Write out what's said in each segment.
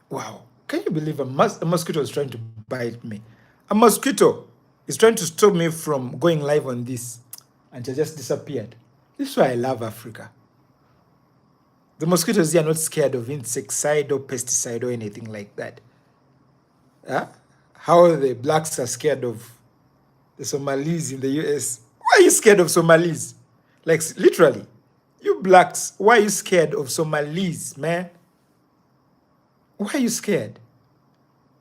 Wow. Can you believe a mosquito is trying to bite me? A mosquito is trying to stop me from going live on this. And she just disappeared. This is why I love Africa. The mosquitoes here are not scared of insecticide or pesticide or anything like that. Huh? How the blacks are scared of the Somalis in the US. Why are you scared of Somalis? Like, literally, you blacks, why are you scared of Somalis, man? Why are you scared?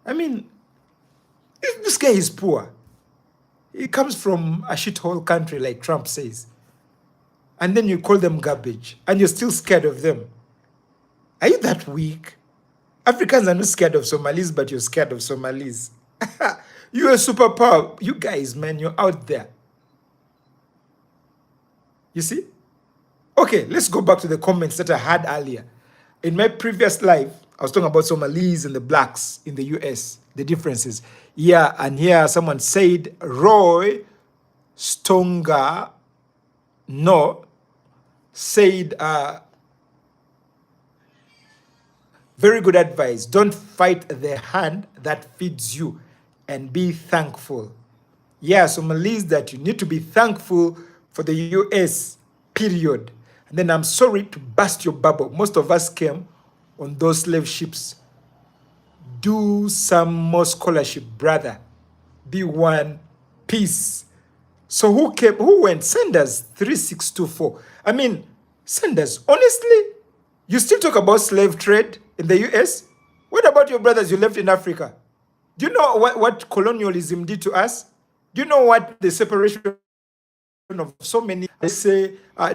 I mean, this guy is poor. He comes from a shithole country, like Trump says. And then you call them garbage, and you're still scared of them. Are you that weak? Africans are not scared of Somalis, but you're scared of Somalis. You're a superpower. You guys, man, you're out there. You see? Okay, let's go back to the comments that I had earlier. In my previous live, I was talking about Somalis and the blacks in the US, the differences. Yeah, and here someone said, Roy Stonga, no, said, very good advice. Don't fight the hand that feeds you and be thankful. Yeah, Somalis, that you need to be thankful for the US, period. And then I'm sorry to burst your bubble. Most of us came on those slave ships. Do some more scholarship, brother. Be one. Peace. So who came? Who went? Sanders 3624. I mean, Sanders, honestly, you still talk about slave trade in the US? What about your brothers you left in Africa? Do you know what colonialism did to us? Do you know what the separation of so many, I say,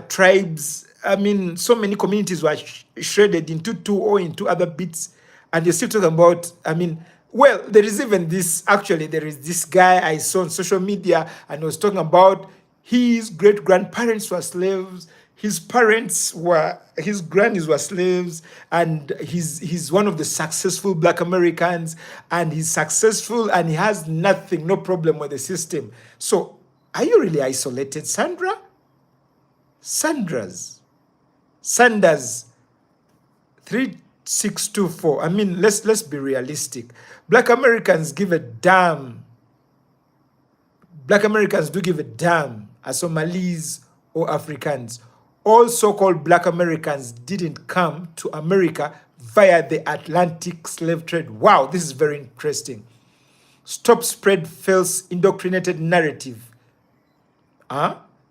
tribes, I mean, so many communities were shredded into two or into other bits, and you're still talking about, I mean, well, there is even this, actually, there is this guy I saw on social media, and he was talking about his great-grandparents were slaves, his parents were, his grannies were slaves, and he's one of the successful black Americans, and he's successful, and he has nothing, no problem with the system. So, are you really isolated, Sandra? Sanders 3624. I mean, let's be realistic. Black Americans give a damn. Black Americans do give a damn as Somalis or Africans. All so-called black Americans didn't come to America via the Atlantic slave trade. Wow, this is very interesting. Stop spread false indoctrinated narrative.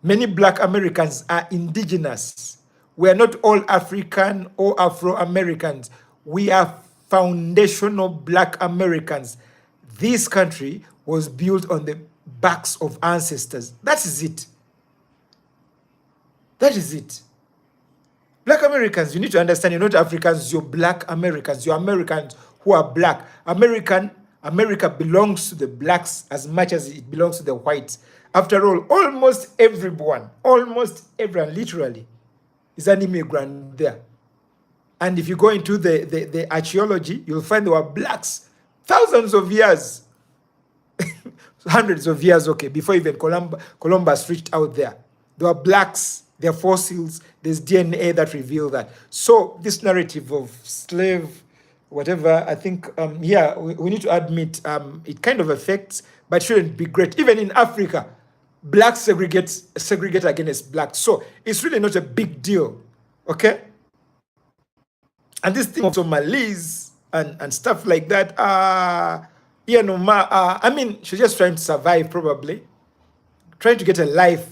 Many black Americans are indigenous. We are not all African or Afro-Americans. We are foundational black Americans. This country was built on the backs of ancestors. That is it. That is it. Black Americans, you need to understand, you're not Africans, you're black Americans. You're Americans who are black. America belongs to the blacks as much as it belongs to the whites. After all, almost everyone, literally, is an immigrant there. And if you go into the archaeology, you'll find there were blacks thousands of years, hundreds of years, okay, before even Columbus reached out there. There were blacks, there are fossils, there's DNA that reveal that. So this narrative of slave, whatever, I think, we need to admit it kind of affects, but shouldn't be great. Even in Africa, blacks segregate against blacks. So it's really not a big deal, okay? And this thing of Somalis and stuff like that, I mean, she's just trying to survive, probably. Trying to get a life.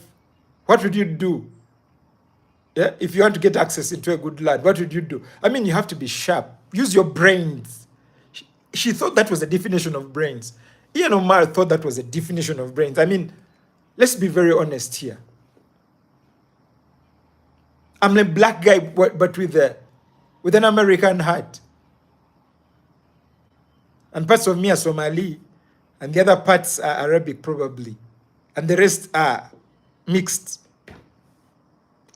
What would you do? Yeah, if you want to get access into a good land, what would you do? I mean, you have to be sharp. Use your brains. She thought that was the definition of brains. Ian Omar thought that was the definition of brains. I mean, let's be very honest here. I'm a black guy, but with an American heart. And parts of me are Somali, and the other parts are Arabic, probably. And the rest are mixed.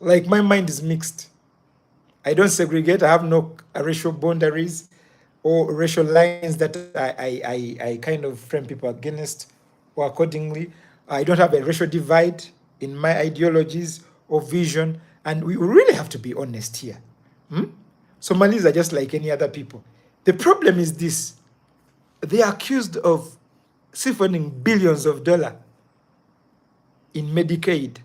Like, my mind is mixed. I don't segregate. I have no racial boundaries or racial lines that I kind of frame people against or accordingly. I don't have a racial divide in my ideologies or vision. And we really have to be honest here. Somalis are just like any other people. The problem is this. They are accused of siphoning billions of dollars in Medicaid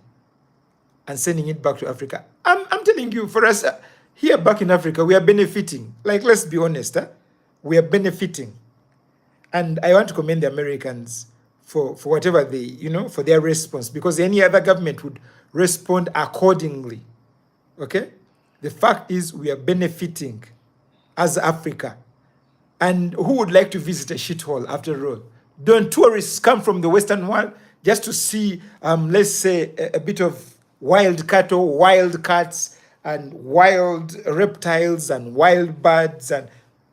and sending it back to Africa. I'm telling you, for us here back in Africa, we are benefiting. Like, let's be honest, we are benefiting. And I want to commend the Americans for whatever they, for their response, because any other government would respond accordingly. Okay? The fact is, we are benefiting as Africa. And who would like to visit a shithole after all? Don't tourists come from the Western world just to see, let's say, a bit of wild cattle, wild cats, and wild reptiles, and wild birds, and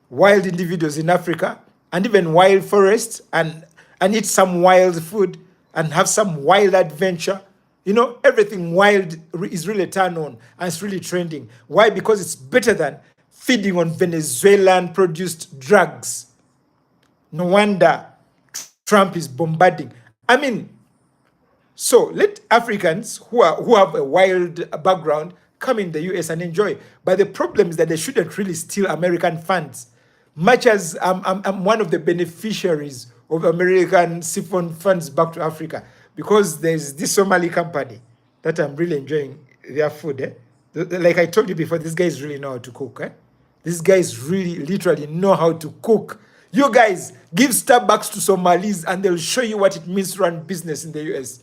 wild individuals in Africa, and even wild forests, and eat some wild food, and have some wild adventure? Everything wild is really turned on, and it's really trending. Why? Because it's better than feeding on Venezuelan-produced drugs. No wonder Trump is bombarding. I mean, so let Africans who have a wild background come in the US and enjoy. But the problem is that they shouldn't really steal American funds. Much as I'm one of the beneficiaries of American siphon funds back to Africa, because there's this Somali company that I'm really enjoying their food. Like I told you before, these guys really know how to cook. These guys really literally know how to cook. You guys give Starbucks to Somalis and they'll show you what it means to run business in the US.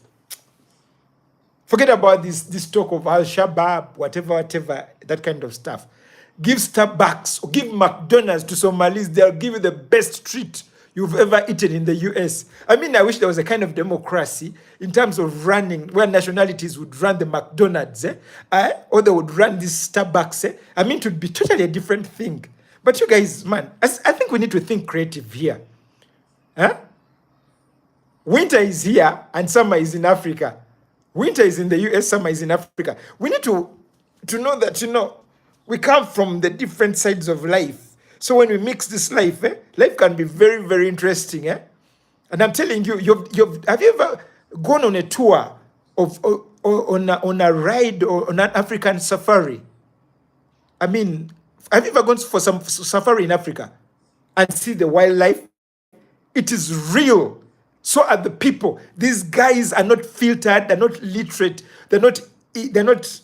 Forget about this talk of Al-Shabaab, whatever, that kind of stuff. Give Starbucks or give McDonald's to Somalis. They'll give you the best treat you've ever eaten in the US. I mean, I wish there was a kind of democracy in terms of running, where nationalities would run the McDonald's, or they would run this Starbucks. I mean, it would be totally a different thing. But you guys, man, I think we need to think creative here. Winter is here and summer is in Africa. Winter is in the US, summer is in Africa. We need to know that, we come from the different sides of life. So when we mix this life, life can be very, very interesting. And I'm telling you, have you ever gone on a tour on a ride or on an African safari? I mean, have you ever gone for some safari in Africa and see the wildlife? It is real. So are the people. These guys are not filtered. They're not literate. They're not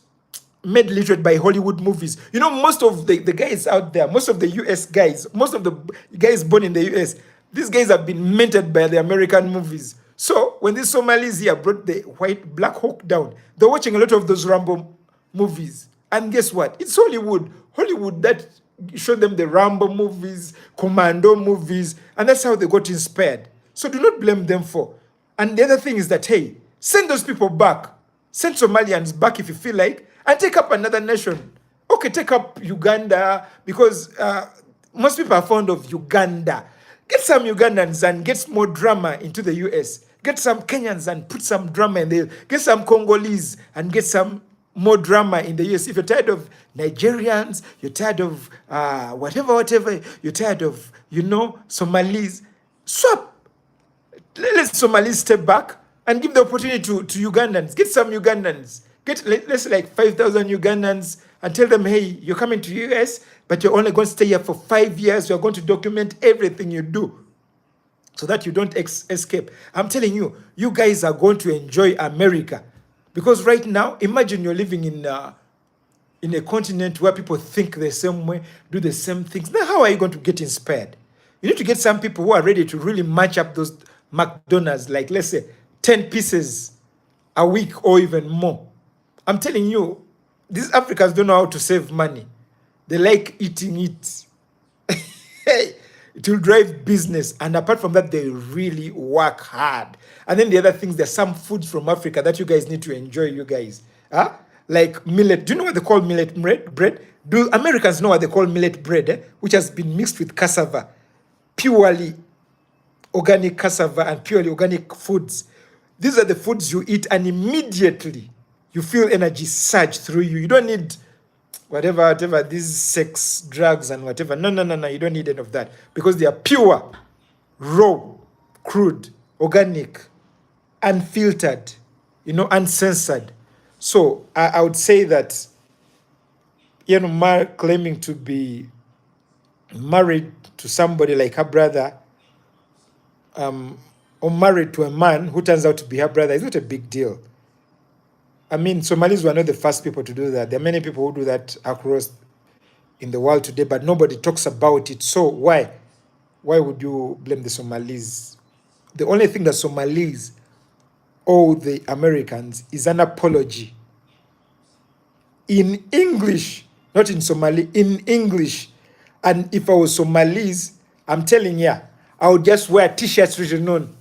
made literate by Hollywood movies. Most of the guys out there, most of the US guys, most of the guys born in the US, these guys have been mentored by the American movies. So when these Somalis here brought the Black Hawk down, they're watching a lot of those Rambo movies. And guess what? It's Hollywood. Hollywood that showed them the Rambo movies, Commando movies, and that's how they got inspired. So do not blame them for. And the other thing is that, hey, send those people back. Send Somalians back if you feel like, and take up another nation. Okay, take up Uganda, because most people are fond of Uganda. Get some Ugandans and get more drama into the US. Get some Kenyans and put some drama in there. Get some Congolese and get some more drama in the US. If you're tired of Nigerians, you're tired of whatever, you're tired of, Somalis, swap. Let Somalis step back and give the opportunity to Ugandans. Get some Ugandans. Let's say like 5,000 Ugandans and tell them, hey, you're coming to US, but you're only going to stay here for 5 years. You're going to document everything you do so that you don't escape. I'm telling you, you guys are going to enjoy America. Because right now, imagine you're living in a continent where people think the same way, do the same things. Now, how are you going to get inspired? You need to get some people who are ready to really match up those McDonald's, like let's say 10 pieces a week or even more. I'm telling you, these Africans don't know how to save money. They like eating it. It will drive business. And apart from that, they really work hard. And then the other things, there's some foods from Africa that you guys need to enjoy, you guys. Like millet. Do you know what they call millet bread? Do Americans know what they call millet bread, which has been mixed with cassava? Purely organic cassava and purely organic foods. These are the foods you eat and immediately you feel energy surge through you. You don't need whatever, these sex, drugs and whatever. No. You don't need any of that because they are pure, raw, crude, organic, unfiltered, uncensored. So I would say that, Mark claiming to be married to somebody like her brother, or married to a man who turns out to be her brother, is not a big deal. I mean, Somalis were not the first people to do that. There are many people who do that across in the world today, but nobody talks about it. So why? Why would you blame the Somalis? The only thing that Somalis owe the Americans is an apology in English, not in Somali, in English. And if I was Somalis, I'm telling you, I would just wear t-shirts written on,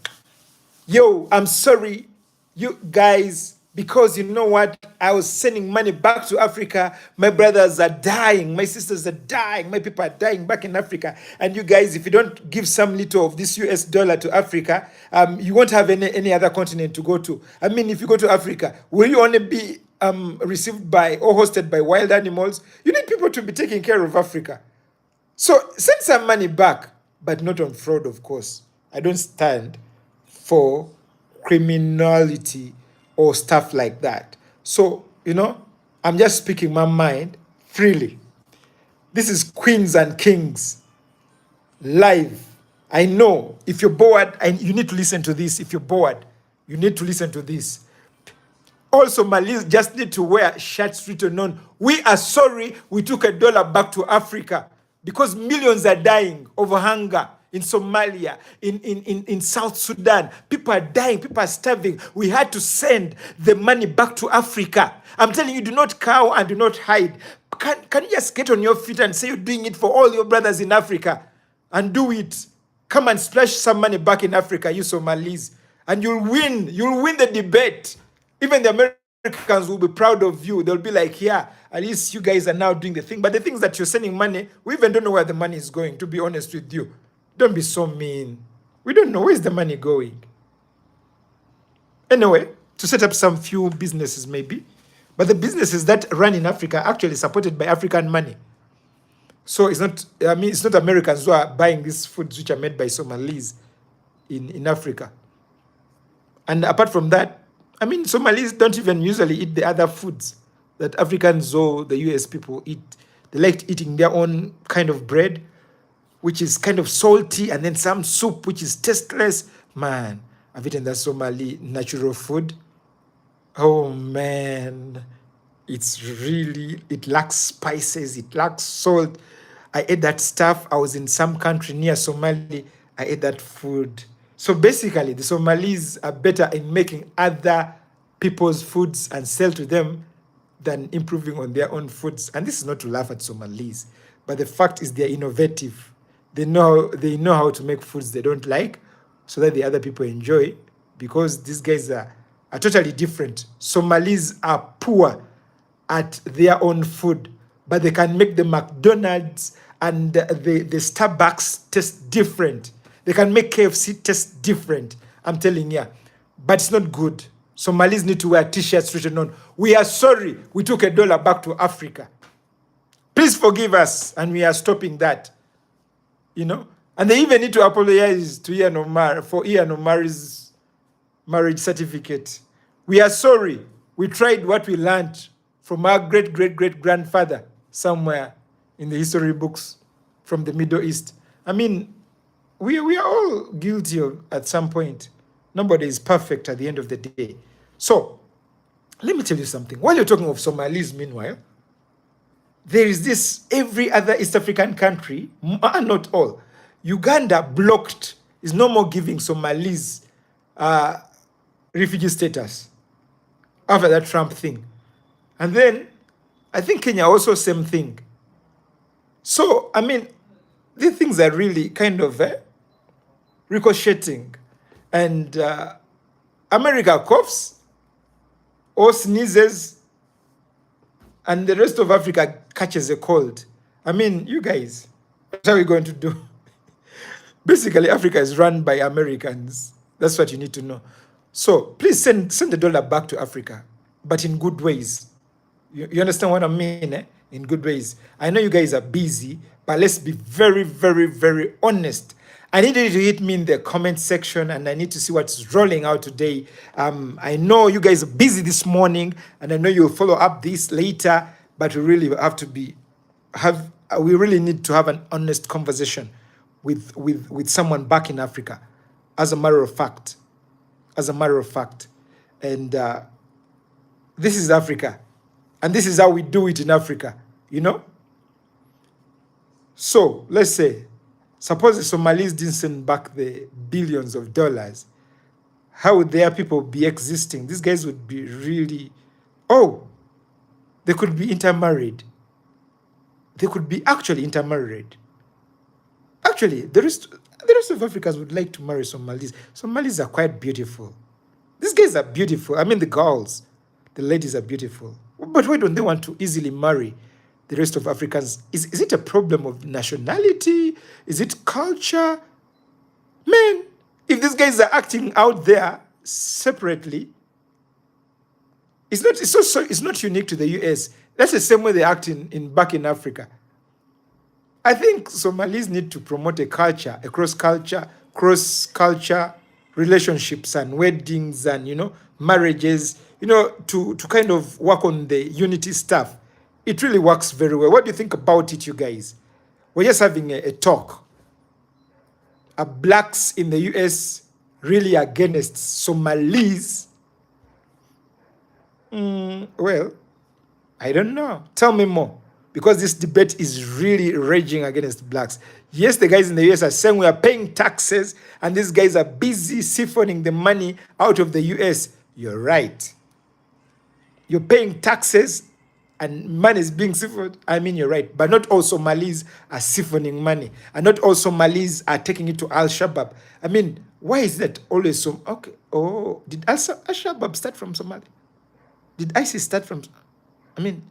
yo, I'm sorry, you guys, because you know what? I was sending money back to Africa. My brothers are dying. My sisters are dying. My people are dying back in Africa. And you guys, if you don't give some little of this US dollar to Africa, you won't have any other continent to go to. I mean, if you go to Africa, will you only be received by or hosted by wild animals? You need people to be taking care of Africa. So send some money back, but not on fraud, of course. I don't stand for criminality or stuff like that. So, I'm just speaking my mind freely. This is Queens and Kings live. I know if you're bored, and you need to listen to this. If you're bored, you need to listen to this. Also, Malis just need to wear shirts written on, we are sorry we took $1 back to Africa, because millions are dying of hunger in Somalia, in South Sudan. People are dying, people are starving. We had to send the money back to Africa. I'm telling you, do not cower and do not hide. Can you just get on your feet and say you're doing it for all your brothers in Africa? And do it. Come and splash some money back in Africa, you Somalis. And you'll win. You'll win the debate. Even the Americans will be proud of you. They'll be like, yeah, at least you guys are now doing the thing. But the things that you're sending money, we even don't know where the money is going, to be honest with you. Don't be so mean. We don't know where's the money going. Anyway, to set up some few businesses maybe. But the businesses that run in Africa are actually supported by African money. So it's not Americans who are buying these foods which are made by Somalis in Africa. And apart from that, Somalis don't even usually eat the other foods that Africans or the US people eat. They like eating their own kind of bread, which is kind of salty, and then some soup, which is tasteless. Man, I've eaten that Somali natural food. Oh, man. It lacks spices, it lacks salt. I ate that stuff. I was in some country near Somali. I ate that food. So basically, the Somalis are better in making other people's foods and sell to them than improving on their own foods. And this is not to laugh at Somalis, but the fact is they're innovative. They know how to make foods they don't like so that the other people enjoy, because these guys are totally different. Somalis are poor at their own food, but they can make the McDonald's and the Starbucks taste different. They can make KFC taste different. I'm telling you. But it's not good. Somalis need to wear t-shirts written on, we are sorry we took $1 back to Africa. Please forgive us, and we are stopping that. And they even need to apologize to Ian Omar for Ian Omar's marriage certificate. We are sorry. We tried what we learned from our great-great-great-grandfather somewhere in the history books from the Middle East. We are all guilty at some point. Nobody is perfect at the end of the day. So, let me tell you something. While you're talking of Somalis, meanwhile, there is this, every other East African country, not all, Uganda is no more giving Somalis refugee status after that Trump thing. And then, I think Kenya also same thing. So, these things are really kind of ricocheting. And America coughs or sneezes, and the rest of Africa catches a cold. You guys, what are we going to do? Basically, Africa is run by Americans. That's what you need to know. So please send the dollar back to Africa, but in good ways. You understand what I mean? In good ways. I know you guys are busy, but let's be very, very, very honest. I need you to hit me in the comment section, and I need to see what's rolling out today. I know you guys are busy this morning, and I know you'll follow up this later, but we really have to be we really need to have an honest conversation with someone back in Africa, as a matter of fact. As a matter of fact. And this is Africa. And this is how we do it in Africa, you know? So let's say, suppose the Somalis didn't send back the billions of dollars, how would their people be existing? These guys would be really, they could be intermarried. They could be actually intermarried. Actually, the rest of Africans would like to marry Somalis. Somalis are quite beautiful. These guys are beautiful. I mean, the girls, the ladies are beautiful. But why don't they want to easily marry the rest of Africans? Is it a problem of nationality? Is it culture? Man, if these guys are acting out there separately, it's not unique to the US. That's the same way they act back in Africa. I think Somalis need to promote a culture, a cross-culture relationships and weddings and, marriages, to kind of work on the unity stuff. It really works very well. What do you think about it, you guys? We're just having a talk. Are blacks in the US really against Somalis? Well, I don't know. Tell me more. Because this debate is really raging against blacks. Yes, the guys in the US are saying we are paying taxes and these guys are busy siphoning the money out of the US. You're right. You're paying taxes and money is being siphoned. I mean, you're right. But not all Somalis are siphoning money. And not all Somalis are taking it to Al-Shabaab. I mean, why is that always so? Okay. Oh, did Al-Shabaab start from Somalia? Did ISIS start from? I mean,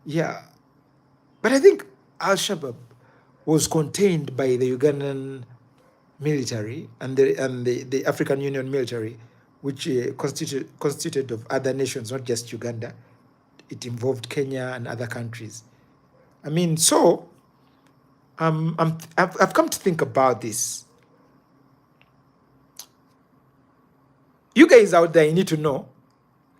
yeah. But I think Al-Shabaab was contained by the Ugandan military and the African Union military, which constituted of other nations, not just Uganda. It involved Kenya and other countries. I mean, so I've come to think about this. You guys out there, you need to know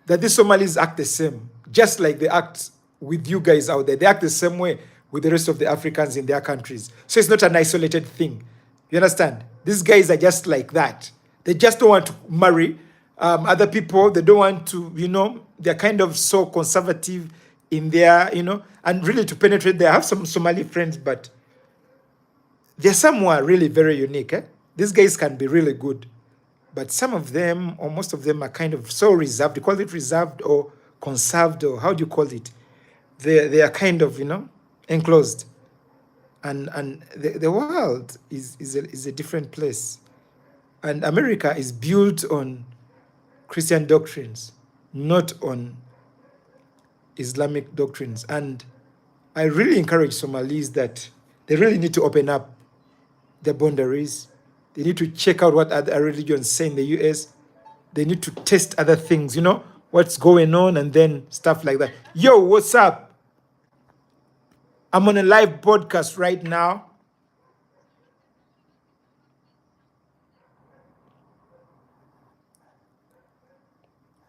that these Somalis act the same, just like they act with you guys out there. They act the same way with the rest of the Africans in their countries. So it's not an isolated thing. You understand? These guys are just like that. They just don't want to marry other people. They don't want to, they're kind of so conservative in their, and really to penetrate. They have some Somali friends, but they're somewhere really very unique. These guys can be really good. But some of them, or most of them, are kind of so reserved. You call it reserved or conserved, or how do you call it? They are kind of, enclosed. And the world is a different place. And America is built on Christian doctrines, not on Islamic doctrines. And I really encourage Somalis that they really need to open up their boundaries. They need to check out what other religions say in the US. They need to test other things, what's going on, and then stuff like that. Yo, what's up? I'm on a live podcast right now.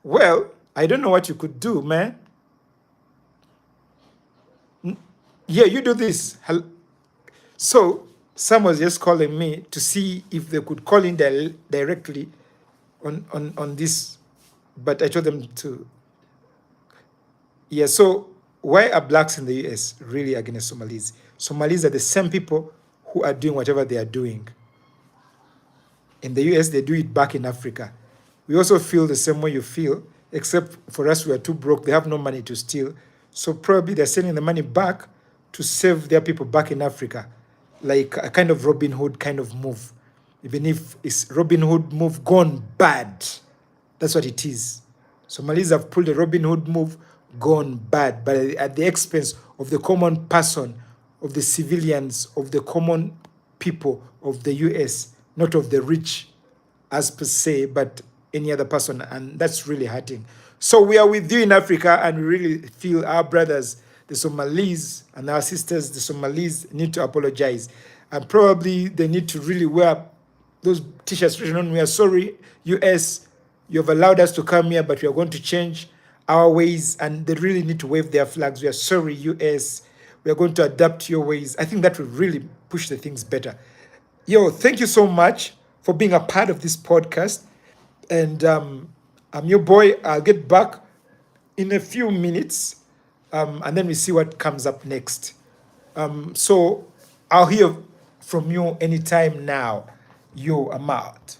Well, I don't know what you could do, man. Yeah, you do this. So, someone was just calling me to see if they could call in directly on this, but I told them to. Yeah, so why are blacks in the US really against Somalis? Somalis are the same people who are doing whatever they are doing. In the US, they do it back in Africa. We also feel the same way you feel, except for us, we are too broke. They have no money to steal. So probably they're sending the money back to save their people back in Africa, like a kind of Robin Hood kind of move. Even if it's Robin Hood move gone bad. That's what it is. Somalis have pulled a Robin Hood move gone bad, but at the expense of the common person, of the civilians, of the common people of the US, not of the rich as per se, but any other person, and that's really hurting. So we are with you in Africa, and we really feel our brothers, the Somalis, and our sisters, the Somalis, need to apologize. And probably they need to really wear those t-shirts written on, we are sorry, US, you have allowed us to come here, but we are going to change our ways, and they really need to wave their flags. We are sorry, US. We are going to adapt to your ways. I think that will really push the things better. Yo, thank you so much for being a part of this podcast. And I'm your boy. I'll get back in a few minutes, and then we see what comes up next. So I'll hear from you anytime now. Yo, I'm out.